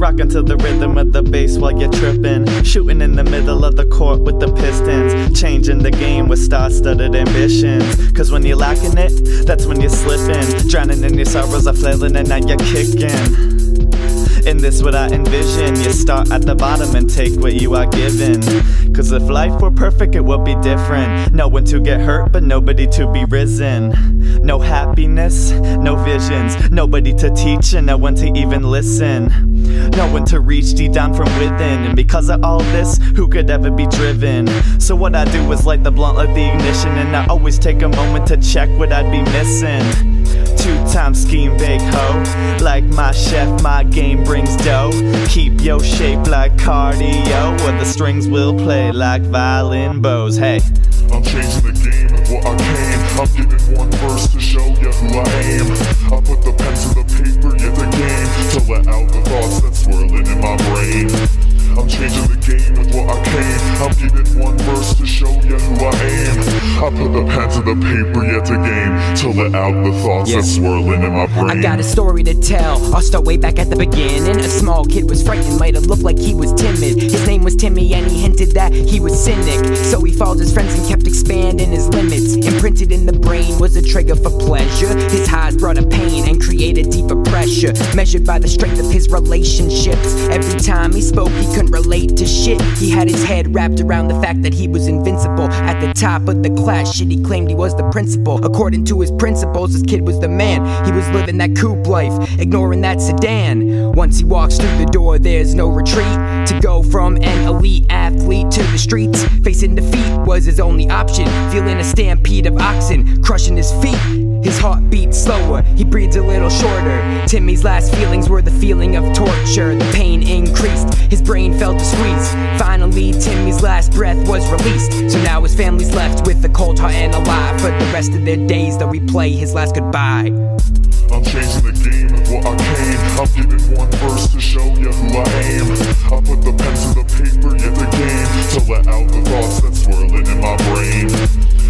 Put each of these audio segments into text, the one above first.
rocking to the rhythm of the bass while you're tripping, shooting in the middle of the court with the Pistons, changing the game with star-studded ambitions. Cause when you're lacking it, that's when you're slipping, drowning in your sorrows are flailing and now you're kicking. In this what I envision, you start at the bottom and take what you are given. Cause if life were perfect it would be different. No one to get hurt but nobody to be risen. No happiness, no visions, nobody to teach and no one to even listen. No one to reach deep down from within. And because of all this, who could ever be driven? So what I do is light the blunt like the ignition, and I always take a moment to check what I'd be missing. Two-time scheme big hoe, like my chef, my game brings dough. Keep your shape like cardio, or the strings will play like violin bows. Hey, I'm changing the game of what I came. I'm giving one verse to show you who I am. I put the pen to the paper, yeah the game, to let out the thoughts that's swirling in my brain. I'm changing the game with what I came. I'm giving one verse to show you who I am. I put the pen to the paper, yeah to game, to let out the thoughts that's swirling in my brain. I got a story to tell, I'll start way back at the beginning. A small kid was frightened, might have looked like he was timid. His name was Timmy and he hinted that he was cynic. So he followed his friends and kept expanding his limits. Imprinted in the brain was a trigger for pleasure. His highs brought a pain and created deeper pressure, measured by the strength of his relationships. Every time he spoke he couldn't relate to shit. He had his head wrapped around the fact that he was invincible. At the top of the class, shit, he claimed he was the principal. According to his principles, this kid was the man. He was living that coupe life, ignoring that sedan. Once he walks through the door, there's no retreat. To go from an elite athlete to the streets, facing defeat was his only option. Feeling a stampede of oxen, crushing his feet. His heart beats slower, he breathes a little shorter. Timmy's last feelings were the feeling of torture. The pain increased, his brain felt a squeeze. Finally, Timmy's last breath was released. So now his family's left with a cold heart and alive. For the rest of their days, they'll replay his last goodbye. I'm changing the game of what I came. I'm giving one verse to show you who I am. I put the pen to the paper, yeah the game, to let out the thoughts that's swirling in my brain.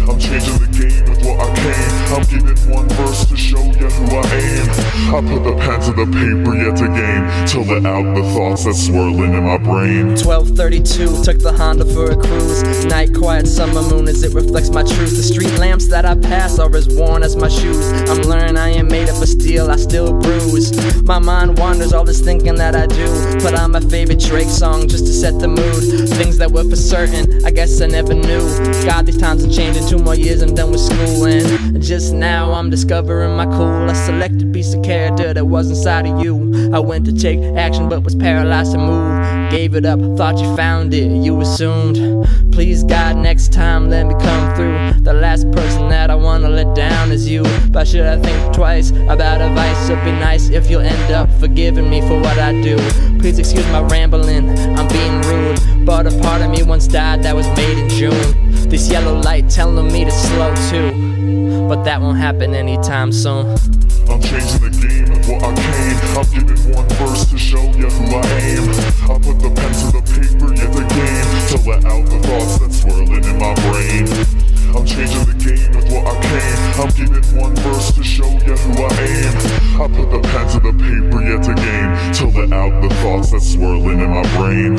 I'm changing the game with what I came. I'm giving one verse to show you who I am. I put the pen to the paper, yeah to game, to let out the thoughts that's swirling in my brain. 12:32, took the Honda for a cruise. Night quiet, summer moon as it reflects my truth. The street lamps that I pass are as worn as my shoes. I'm learning I ain't made up of steel, I still bruise. My mind wanders, all this thinking that I do. Put on my favorite Drake song just to set the mood. Things that were for certain, I guess I never knew. God, these times are changing. 2 more years I'm done with schooling. Just now I'm discovering my cool. A selected piece of character that was inside of you. I went to take action but was paralyzed to move. Gave it up, thought you found it, you assumed. Please God, next time let me come through. The last person that I wanna let down is you. But should I think twice about advice? It'd be nice if you'll end up forgiving me for what I do. Please excuse my rambling, I'm being rude. But a part of me once died that was made in June. This yellow light telling me to slow too, but that won't happen anytime soon. I'm changing the game of what I came. I'm giving one verse to show you who I am. I put the pen to the paper, yeah the game, to let out the thoughts that's swirling in my brain. I'm changing the game with what I came. I'm giving one verse to show you who I am. I put the pen to the paper, yeah to game, to let out the thoughts that's swirling in my brain.